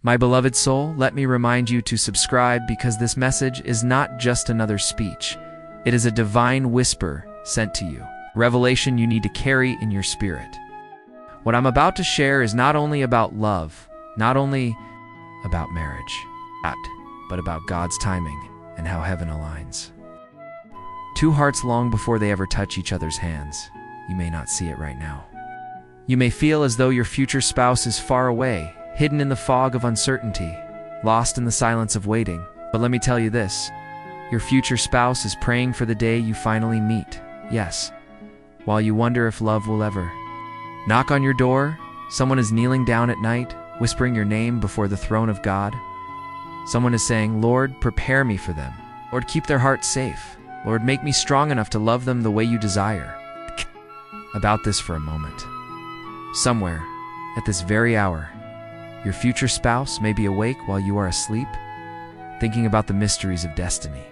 My beloved soul, let me remind you to subscribe because this message is not just another speech. It is a divine whisper sent to you, revelation you need to carry in your spirit. What I'm about to share is not only about love, not only about marriage, but about God's timing and how heaven aligns. Two hearts long before they ever touch each other's hands. You may not see it right now. You may feel as though your future spouse is far away, hidden in the fog of uncertainty, lost in the silence of waiting. But let me tell you this, your future spouse is praying for the day you finally meet. Yes, while you wonder if love will ever knock on your door, someone is kneeling down at night, whispering your name before the throne of God. Someone is saying, Lord, prepare me for them. Lord, keep their hearts safe. Lord, make me strong enough to love them the way you desire. About this for a moment. Somewhere, at this very hour, your future spouse may be awake while you are asleep, thinking about the mysteries of destiny.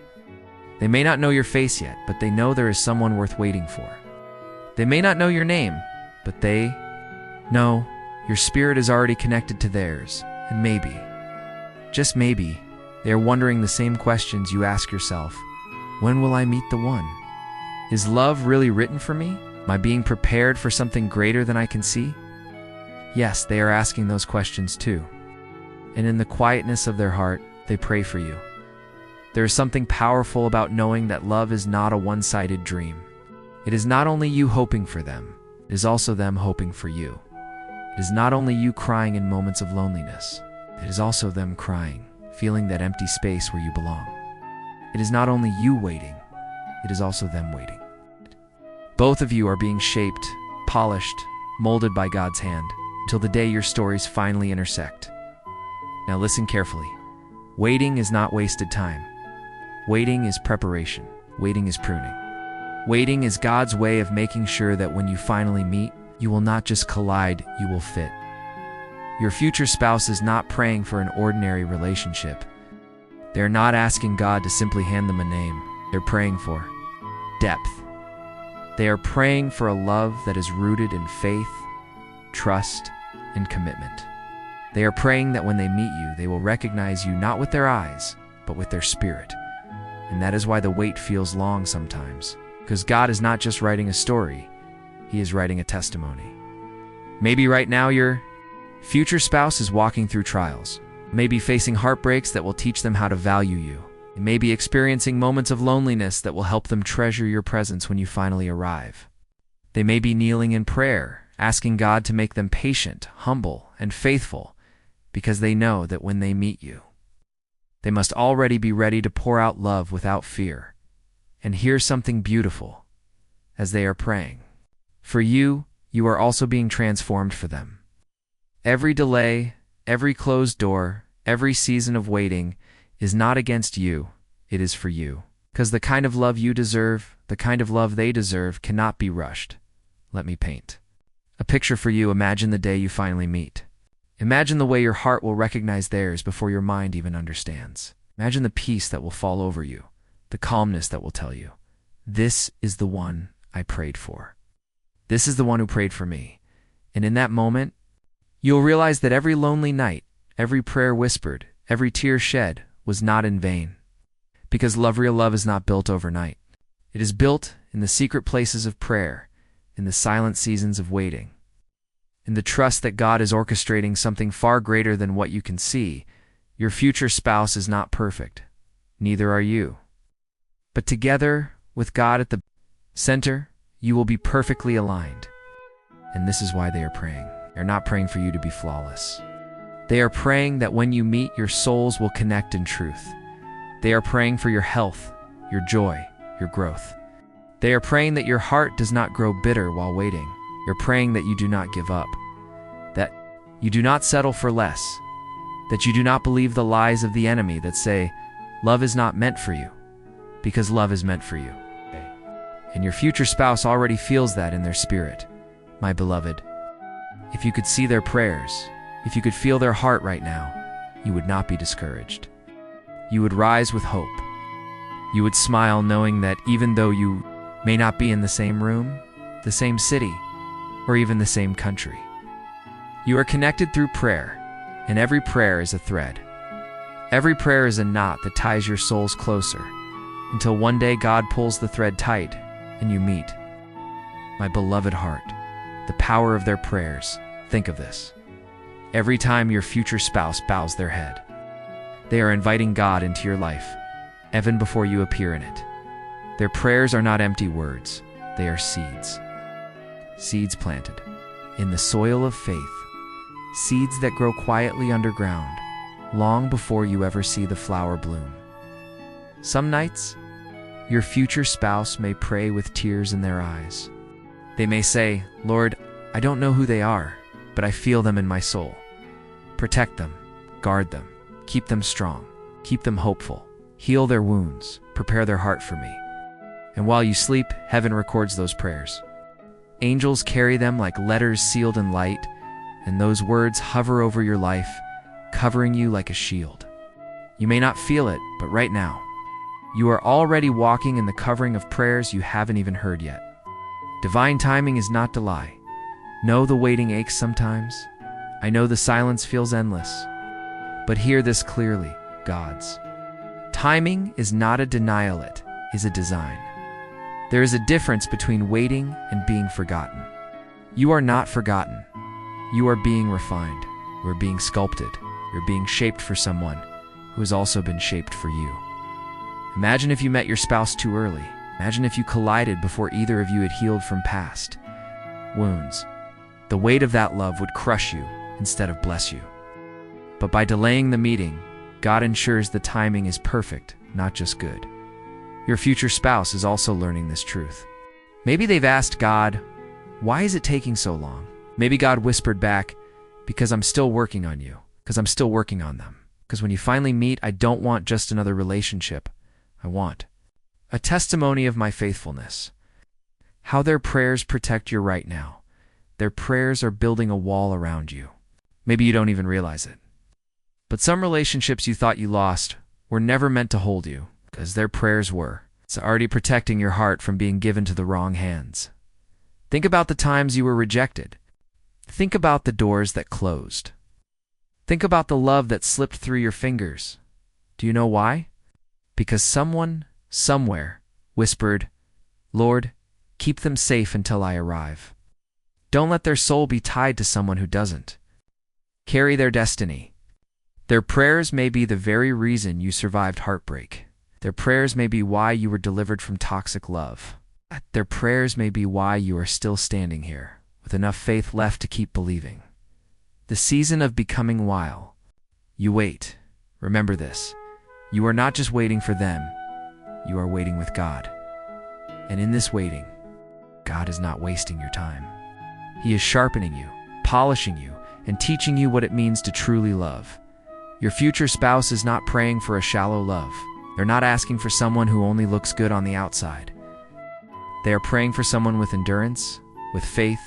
They may not know your face yet, but they know there is someone worth waiting for. They may not know your name, but they know your spirit is already connected to theirs, and maybe, just maybe, they are wondering the same questions you ask yourself. When will I meet the one? Is love really written for me? Am I being prepared for something greater than I can see? Yes, they are asking those questions too. And in the quietness of their heart, they pray for you. There is something powerful about knowing that love is not a one-sided dream. It is not only you hoping for them, it is also them hoping for you. It is not only you crying in moments of loneliness, it is also them crying, feeling that empty space where you belong. It is not only you waiting, it is also them waiting. Both of you are being shaped, polished, molded by God's hand, until the day your stories finally intersect. Now listen carefully. Waiting is not wasted time. Waiting is preparation. Waiting is pruning. Waiting is God's way of making sure that when you finally meet, you will not just collide, you will fit. Your future spouse is not praying for an ordinary relationship. They're not asking God to simply hand them a name. They're praying for depth. They are praying for a love that is rooted in faith, trust, and commitment. They are praying that when they meet you, they will recognize you not with their eyes, but with their spirit. And that is why the wait feels long sometimes, because God is not just writing a story, He is writing a testimony. Maybe right now your future spouse is walking through trials, maybe facing heartbreaks that will teach them how to value you. They may be experiencing moments of loneliness that will help them treasure your presence when you finally arrive. They may be kneeling in prayer, asking God to make them patient, humble, and faithful, because they know that when they meet you, they must already be ready to pour out love without fear. And here's something beautiful. As they are praying for you, you are also being transformed for them. Every delay, every closed door, every season of waiting is not against you, it is for you. Because the kind of love you deserve, the kind of love they deserve, cannot be rushed. Let me paint a picture for you. Imagine the day you finally meet. Imagine the way your heart will recognize theirs before your mind even understands. Imagine the peace that will fall over you, the calmness that will tell you, this is the one I prayed for. This is the one who prayed for me. And in that moment, you'll realize that every lonely night, every prayer whispered, every tear shed was not in vain. Because real love is not built overnight. It is built in the secret places of prayer, in the silent seasons of waiting, in the trust that God is orchestrating something far greater than what you can see. Your future spouse is not perfect. Neither are you. But together, with God at the center, you will be perfectly aligned. And this is why they are praying. They're not praying for you to be flawless. They are praying that when you meet, your souls will connect in truth. They are praying for your health, your joy, your growth. They are praying that your heart does not grow bitter while waiting. You're praying that you do not give up, that you do not settle for less, that you do not believe the lies of the enemy that say, love is not meant for you, because love is meant for you. And your future spouse already feels that in their spirit. My beloved, if you could see their prayers, if you could feel their heart right now, you would not be discouraged. You would rise with hope. You would smile knowing that even though you may not be in the same room, the same city, or even the same country, you are connected through prayer, And every prayer is a thread. Every prayer is a knot that ties your souls closer, until one day God pulls the thread tight and you meet. My beloved heart, the power of their prayers. Think of this. Every time your future spouse bows their head, they are inviting God into your life, even before you appear in it. Their prayers are not empty words, they are seeds. Seeds planted in the soil of faith. Seeds that grow quietly underground, long before you ever see the flower bloom. Some nights, your future spouse may pray with tears in their eyes. They may say, "Lord, I don't know who they are, but I feel them in my soul. Protect them, guard them, keep them strong, keep them hopeful, heal their wounds, prepare their heart for me." And while you sleep, heaven records those prayers. Angels carry them like letters sealed in light, and those words hover over your life, covering you like a shield. You may not feel it, but right now, you are already walking in the covering of prayers you haven't even heard yet. Divine timing is not to lie. Know the waiting aches sometimes. I know the silence feels endless. But hear this clearly, God's timing is not a denial, it is a design. There is a difference between waiting and being forgotten. You are not forgotten. You are being refined. You are being sculpted. You're being shaped for someone who has also been shaped for you. Imagine if you met your spouse too early. Imagine if you collided before either of you had healed from past wounds. The weight of that love would crush you instead of bless you. But by delaying the meeting, God ensures the timing is perfect, not just good. Your future spouse is also learning this truth. Maybe they've asked God, "Why is it taking so long?" Maybe God whispered back, "Because I'm still working on you, because I'm still working on them. Because when you finally meet, I don't want just another relationship. I want a testimony of my faithfulness." How their prayers protect you right now. Their prayers are building a wall around you. Maybe you don't even realize it. But some relationships you thought you lost were never meant to hold you, because their prayers were. It's already protecting your heart from being given to the wrong hands. Think about the times you were rejected. Think about the doors that closed. Think about the love that slipped through your fingers. Do you know why? Because someone, somewhere, whispered, "Lord, keep them safe until I arrive." Don't let their soul be tied to someone who doesn't carry their destiny. Their prayers may be the very reason you survived heartbreak. Their prayers may be why you were delivered from toxic love. Their prayers may be why you are still standing here, with enough faith left to keep believing. The season of becoming while you wait. Remember this. You are not just waiting for them. You are waiting with God. And in this waiting, God is not wasting your time. He is sharpening you, polishing you, and teaching you what it means to truly love. Your future spouse is not praying for a shallow love. They're not asking for someone who only looks good on the outside. They are praying for someone with endurance, with faith,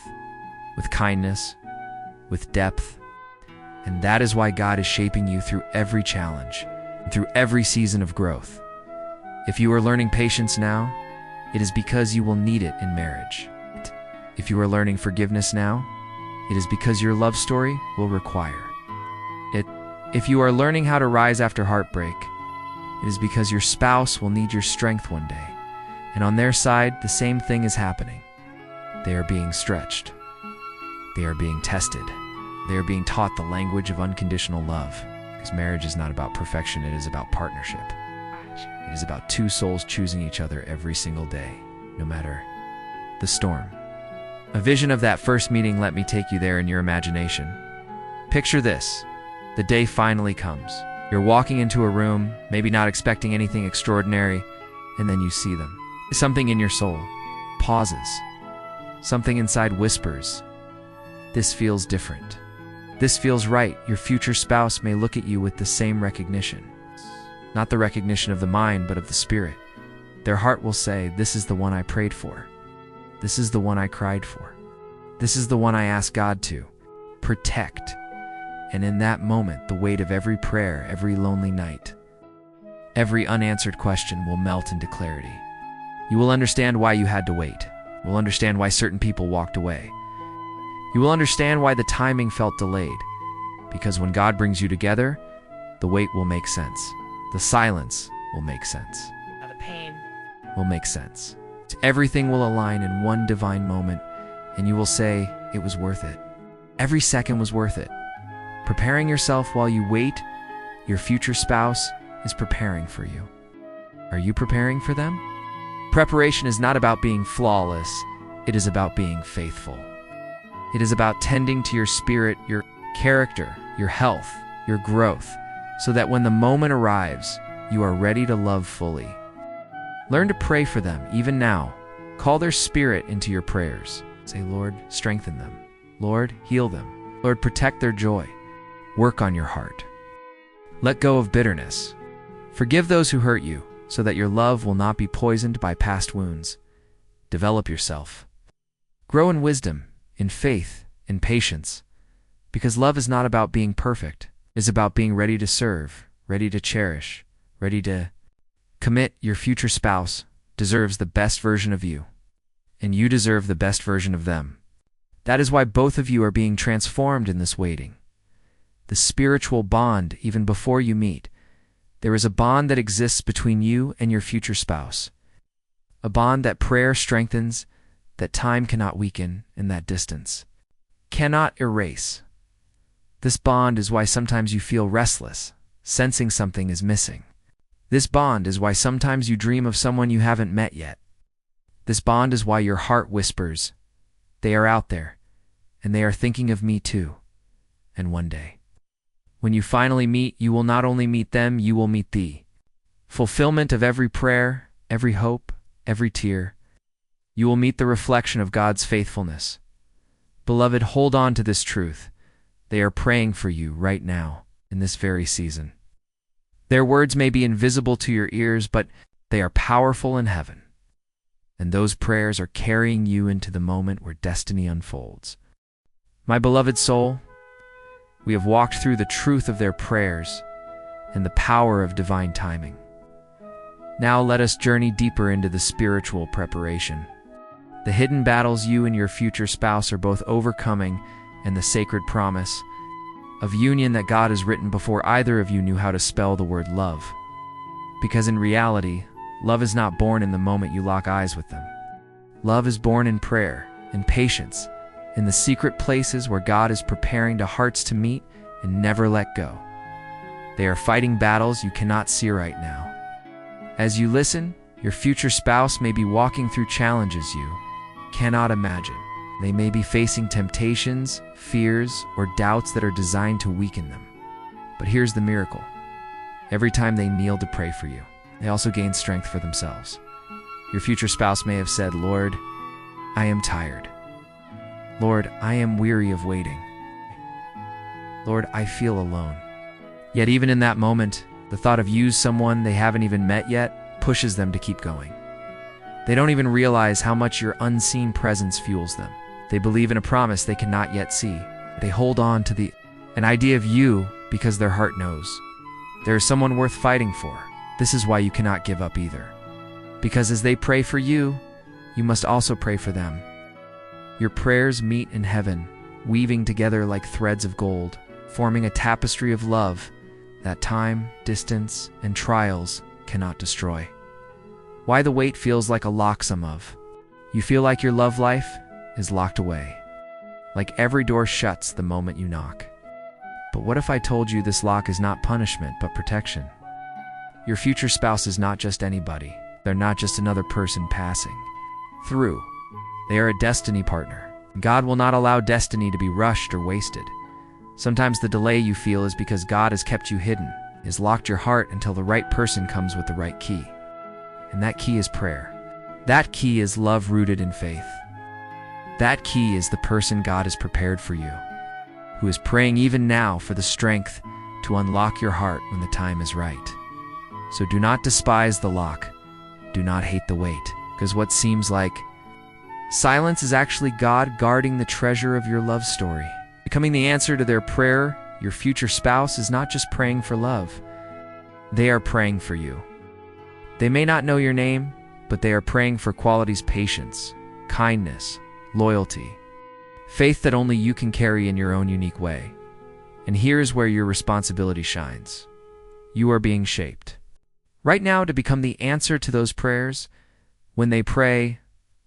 with kindness, with depth. And that is why God is shaping you through every challenge, and through every season of growth. If you are learning patience now, it is because you will need it in marriage. If you are learning forgiveness now, it is because your love story will require it. If you are learning how to rise after heartbreak, it is because your spouse will need your strength one day. And on their side, the same thing is happening. They are being stretched. They are being tested. They are being taught the language of unconditional love. Because marriage is not about perfection, it is about partnership. It is about two souls choosing each other every single day, no matter the storm. A vision of that first meeting, let me take you there in your imagination. Picture this. The day finally comes. You're walking into a room, maybe not expecting anything extraordinary, and then you see them. Something in your soul pauses. Something inside whispers, "This feels different. This feels right." Your future spouse may look at you with the same recognition. Not the recognition of the mind, but of the spirit. Their heart will say, "This is the one I prayed for. This is the one I cried for. This is the one I asked God to protect." And in that moment, the weight of every prayer, every lonely night, every unanswered question will melt into clarity. You will understand why you had to wait. You will understand why certain people walked away. You will understand why the timing felt delayed. Because when God brings you together, the wait will make sense. The silence will make sense. Now the pain Will make sense. Everything will align in one divine moment, and you will say, it was worth it. Every second was worth it. Preparing yourself while you wait, your future spouse is preparing for you. Are you preparing for them? Preparation is not about being flawless. It is about being faithful. It is about tending to your spirit, your character, your health, your growth, so that when the moment arrives, you are ready to love fully. Learn to pray for them, even now. Call their spirit into your prayers. Say, Lord, strengthen them. Lord, heal them. Lord, protect their joy. Work on your heart. Let go of bitterness. Forgive those who hurt you, so that your love will not be poisoned by past wounds. Develop yourself. Grow in wisdom, in faith, in patience. Because love is not about being perfect. It is about being ready to serve, ready to cherish, ready to commit. Your future spouse deserves the best version of you, and you deserve the best version of them. That is why both of you are being transformed in this waiting. The spiritual bond, even before you meet, there is a bond that exists between you and your future spouse. A bond that prayer strengthens, that time cannot weaken, and that distance cannot erase. This bond is why sometimes you feel restless, sensing something is missing. This bond is why sometimes you dream of someone you haven't met yet. This bond is why your heart whispers, they are out there, and they are thinking of me too. And one day, when you finally meet, you will not only meet them, you will meet the fulfillment of every prayer, every hope, every tear. You will meet the reflection of God's faithfulness. Beloved, hold on to this truth. They are praying for you right now, in this very season. Their words may be invisible to your ears, but they are powerful in heaven. And those prayers are carrying you into the moment where destiny unfolds. My beloved soul, we have walked through the truth of their prayers and the power of divine timing. Now let us journey deeper into the spiritual preparation. The hidden battles you and your future spouse are both overcoming, and the sacred promise of union that God has written before either of you knew how to spell the word love. Because in reality, love is not born in the moment you lock eyes with them. Love is born in prayer, in patience, in the secret places where God is preparing the hearts to meet and never let go. They are fighting battles you cannot see right now. As you listen, your future spouse may be walking through challenges you cannot imagine. They may be facing temptations, fears, or doubts that are designed to weaken them. But here's the miracle. Every time they kneel to pray for you, they also gain strength for themselves. Your future spouse may have said, Lord, I am tired. Lord, I am weary of waiting. Lord, I feel alone. Yet even in that moment, the thought of you, someone they haven't even met yet, pushes them to keep going. They don't even realize how much your unseen presence fuels them. They believe in a promise they cannot yet see. They hold on to an idea of you because their heart knows there is someone worth fighting for. This is why you cannot give up either. Because as they pray for you, you must also pray for them. Your prayers meet in heaven, weaving together like threads of gold, forming a tapestry of love that time, distance, and trials cannot destroy. Why the wait feels like a locksum of. You feel like your love life is locked away, like every door shuts the moment you knock. But what if I told you this lock is not punishment but protection? Your future spouse is not just anybody. They're not just another person passing through. They are a destiny partner. God will not allow destiny to be rushed or wasted. Sometimes the delay you feel is because God has kept you hidden, has locked your heart until the right person comes with the right key. And that key is prayer. That key is love rooted in faith. That key is the person God has prepared for you, who is praying even now for the strength to unlock your heart when the time is right. So do not despise the lock. Do not hate the wait, because what seems like silence is actually God guarding the treasure of your love story. Becoming the answer to their prayer, your future spouse is not just praying for love. They are praying for you. They may not know your name, but they are praying for qualities: patience, kindness, loyalty, faith that only you can carry in your own unique way. And here's where your responsibility shines. You are being shaped right now to become the answer to those prayers. When they pray,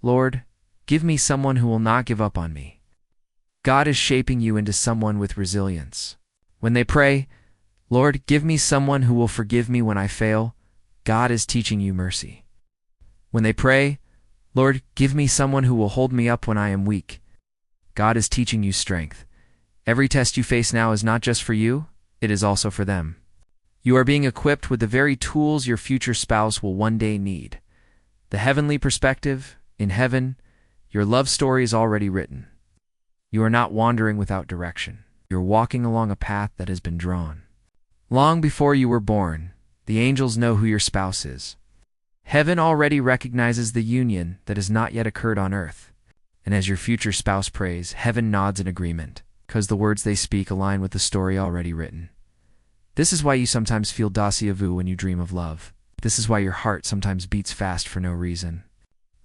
"Lord, give me someone who will not give up on me," God is shaping you into someone with resilience. When they pray, "Lord, give me someone who will forgive me when I fail," God is teaching you mercy. When they pray, "Lord, give me someone who will hold me up when I am weak," God is teaching you strength. Every test you face now is not just for you, it is also for them. You are being equipped with the very tools your future spouse will one day need. The heavenly perspective, in heaven, your love story is already written. You are not wandering without direction. You're walking along a path that has been drawn. Long before you were born, the angels know who your spouse is. Heaven already recognizes the union that has not yet occurred on earth. And as your future spouse prays, heaven nods in agreement, because the words they speak align with the story already written. This is why you sometimes feel déjà vu when you dream of love. This is why your heart sometimes beats fast for no reason,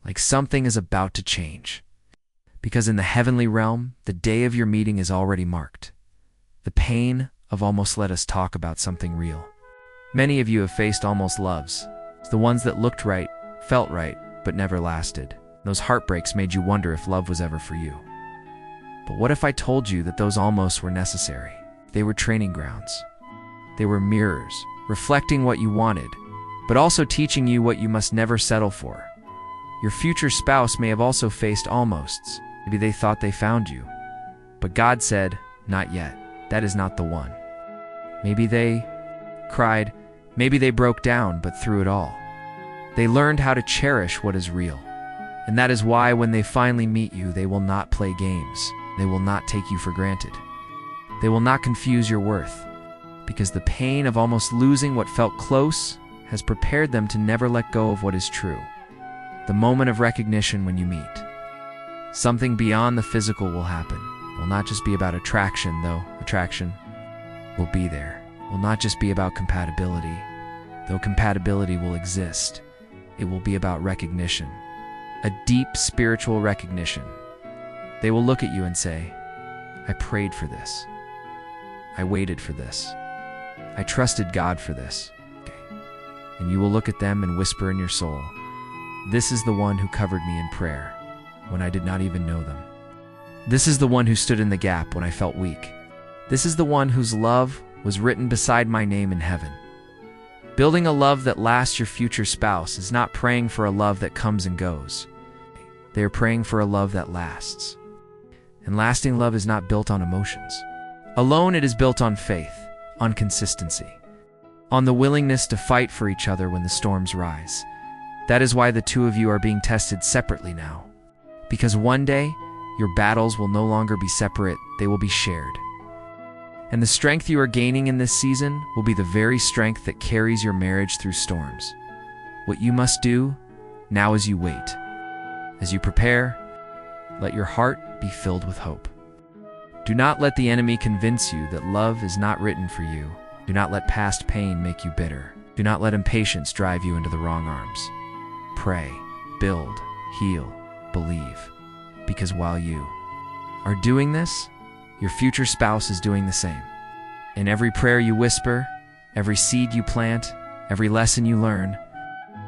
like something is about to change. Because in the heavenly realm, the day of your meeting is already marked. The pain of almost let us talk about something real. Many of you have faced almost loves, the ones that looked right, felt right, but never lasted. Those heartbreaks made you wonder if love was ever for you. But what if I told you that those almost were necessary? They were training grounds. They were mirrors, reflecting what you wanted, but also teaching you what you must never settle for. Your future spouse may have also faced almosts. Maybe they thought they found you. But God said, "Not yet. That is not the one." Maybe they cried. Maybe they broke down, but through it all, they learned how to cherish what is real. And that is why when they finally meet you, they will not play games. They will not take you for granted. They will not confuse your worth. Because the pain of almost losing what felt close has prepared them to never let go of what is true. The moment of recognition when you meet. Something beyond the physical will happen. It will not just be about attraction, though attraction will be there. It will not just be about compatibility, though compatibility will exist. It will be about recognition, a deep spiritual recognition. They will look at you and say, "I prayed for this. I waited for this. I trusted God for this." Okay. And you will look at them and whisper in your soul, "This is the one who covered me in prayer when I did not even know them. This is the one who stood in the gap when I felt weak. This is the one whose love was written beside my name in heaven." Building a love that lasts your future spouse is not praying for a love that comes and goes. They are praying for a love that lasts. And lasting love is not built on emotions. Alone, it is built on faith, on consistency, on the willingness to fight for each other when the storms rise. That is why the two of you are being tested separately now. Because one day, your battles will no longer be separate, they will be shared. And the strength you are gaining in this season will be the very strength that carries your marriage through storms. What you must do now is you wait. As you prepare, let your heart be filled with hope. Do not let the enemy convince you that love is not written for you. Do not let past pain make you bitter. Do not let impatience drive you into the wrong arms. Pray, build, heal, believe. Because while you are doing this, your future spouse is doing the same. In every prayer you whisper, every seed you plant, every lesson you learn,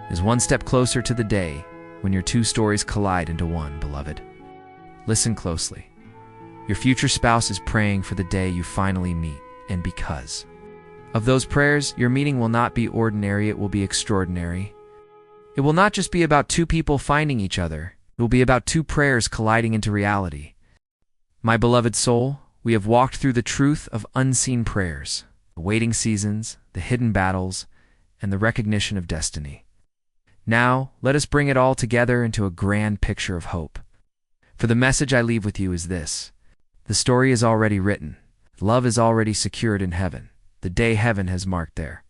is one step closer to the day when your two stories collide into one, beloved. Listen closely. Your future spouse is praying for the day you finally meet, and because of those prayers, your meeting will not be ordinary, it will be extraordinary. It will not just be about two people finding each other, it will be about two prayers colliding into reality. My beloved soul, we have walked through the truth of unseen prayers, the waiting seasons, the hidden battles, and the recognition of destiny. Now, let us bring it all together into a grand picture of hope. For the message I leave with you is this: the story is already written. Love is already secured in heaven. The day heaven has marked there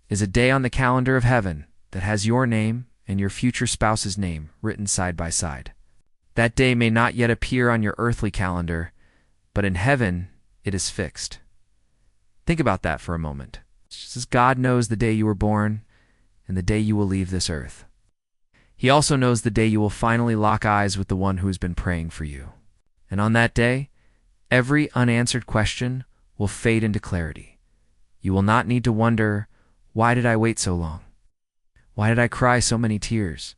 is a day on the calendar of heaven that has your name and your future spouse's name written side by side. That day may not yet appear on your earthly calendar, but in heaven it is fixed. Think about that for a moment. Just as God knows the day you were born and the day you will leave this earth, He also knows the day you will finally lock eyes with the one who has been praying for you. And on that day, every unanswered question will fade into clarity. You will not need to wonder, why did I wait so long? Why did I cry so many tears?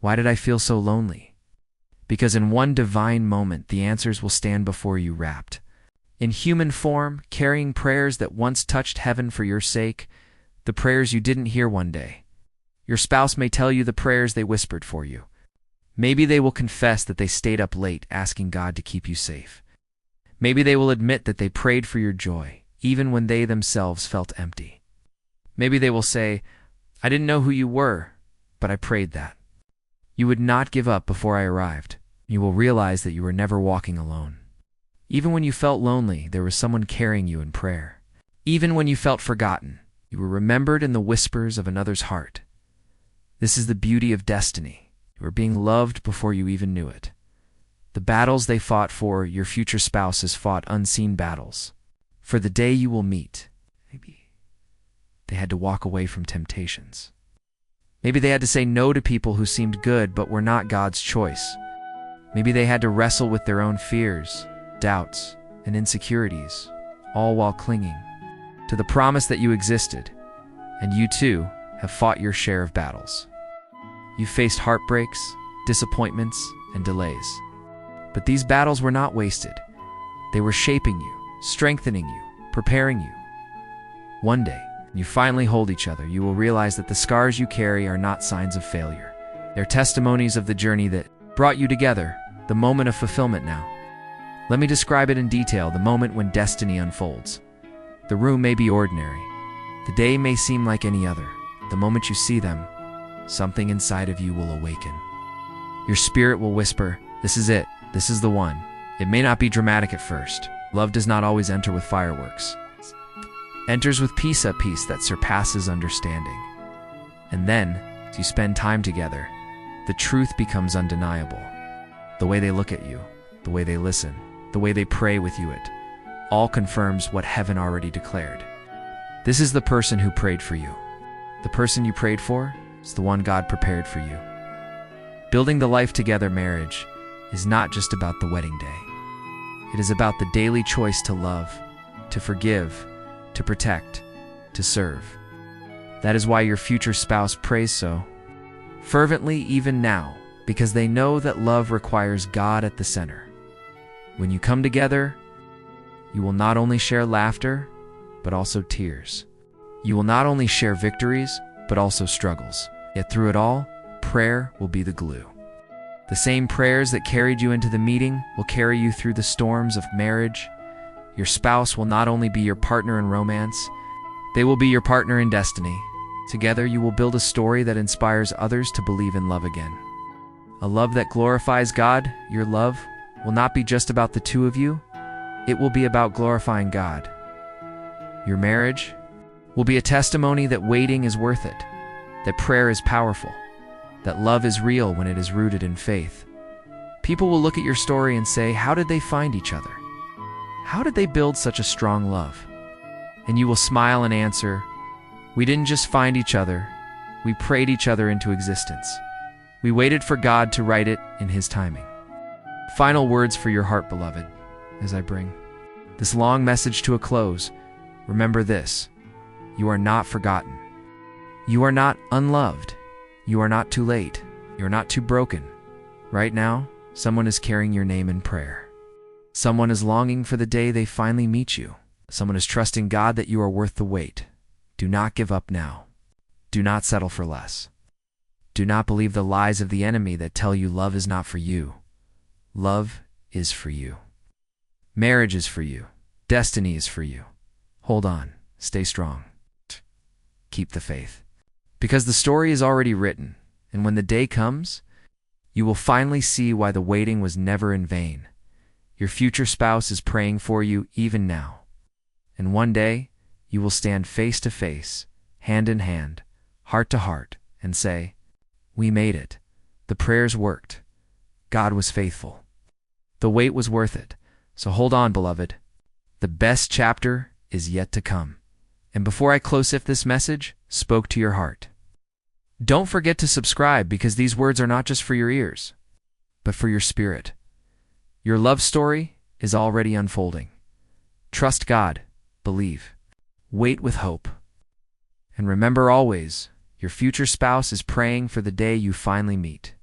Why did I feel so lonely? Because in one divine moment, the answers will stand before you wrapped in human form, carrying prayers that once touched heaven for your sake, the prayers you didn't hear one day. Your spouse may tell you the prayers they whispered for you. Maybe they will confess that they stayed up late asking God to keep you safe. Maybe they will admit that they prayed for your joy, even when they themselves felt empty. Maybe they will say, I didn't know who you were, but I prayed that. You would not give up before I arrived. You will realize that you were never walking alone. Even when you felt lonely, there was someone carrying you in prayer. Even when you felt forgotten, you were remembered in the whispers of another's heart. This is the beauty of destiny. You were being loved before you even knew it. The battles they fought for, your future spouse has fought unseen battles. For the day you will meet, maybe they had to walk away from temptations. Maybe they had to say no to people who seemed good but were not God's choice. Maybe they had to wrestle with their own fears, doubts, and insecurities, all while clinging to the promise that you existed, and you too have fought your share of battles. You faced heartbreaks, disappointments, and delays. But these battles were not wasted. They were shaping you, strengthening you, preparing you. One day, when you finally hold each other, you will realize that the scars you carry are not signs of failure. They're testimonies of the journey that brought you together, the moment of fulfillment now. Let me describe it in detail, the moment when destiny unfolds. The room may be ordinary. The day may seem like any other. The moment you see them, something inside of you will awaken. Your spirit will whisper, this is it, this is the one. It may not be dramatic at first. Love does not always enter with fireworks. It enters with peace, a peace that surpasses understanding. And then, as you spend time together, the truth becomes undeniable. The way they look at you, the way they listen, the way they pray with you, it all confirms what heaven already declared. This is the person who prayed for you. The person you prayed for is the one God prepared for you. Building the life together marriage is not just about the wedding day. It is about the daily choice to love, to forgive, to protect, to serve. That is why your future spouse prays so fervently even now, because they know that love requires God at the center. When you come together, you will not only share laughter, but also tears. You will not only share victories, but also struggles. Yet through it all, prayer will be the glue. The same prayers that carried you into the meeting will carry you through the storms of marriage. Your spouse will not only be your partner in romance, they will be your partner in destiny. Together you will build a story that inspires others to believe in love again. A love that glorifies God. Your love will not be just about the two of you. It will be about glorifying God. Your marriage will be a testimony that waiting is worth it, that prayer is powerful, that love is real when it is rooted in faith. People will look at your story and say, how did they find each other? How did they build such a strong love? And you will smile and answer, we didn't just find each other, we prayed each other into existence. We waited for God to write it in His timing. Final words for your heart, beloved, as I bring this long message to a close. Remember this: you are not forgotten. You are not unloved. You are not too late. You are not too broken. Right now, someone is carrying your name in prayer. Someone is longing for the day they finally meet you. Someone is trusting God that you are worth the wait. Do not give up now. Do not settle for less. Do not believe the lies of the enemy that tell you love is not for you. Love is for you. Marriage is for you. Destiny is for you. Hold on. Stay strong. Keep the faith. Because the story is already written, and when the day comes, you will finally see why the waiting was never in vain. Your future spouse is praying for you even now. And one day, you will stand face to face, hand in hand, heart to heart, and say, we made it. The prayers worked. God was faithful. The wait was worth it. So hold on, beloved. The best chapter is yet to come. And before I close, if this message spoke to your heart, don't forget to subscribe, because these words are not just for your ears, but for your spirit. Your love story is already unfolding. Trust God. believe. Wait with hope. And remember always, your future spouse is praying for the day you finally meet.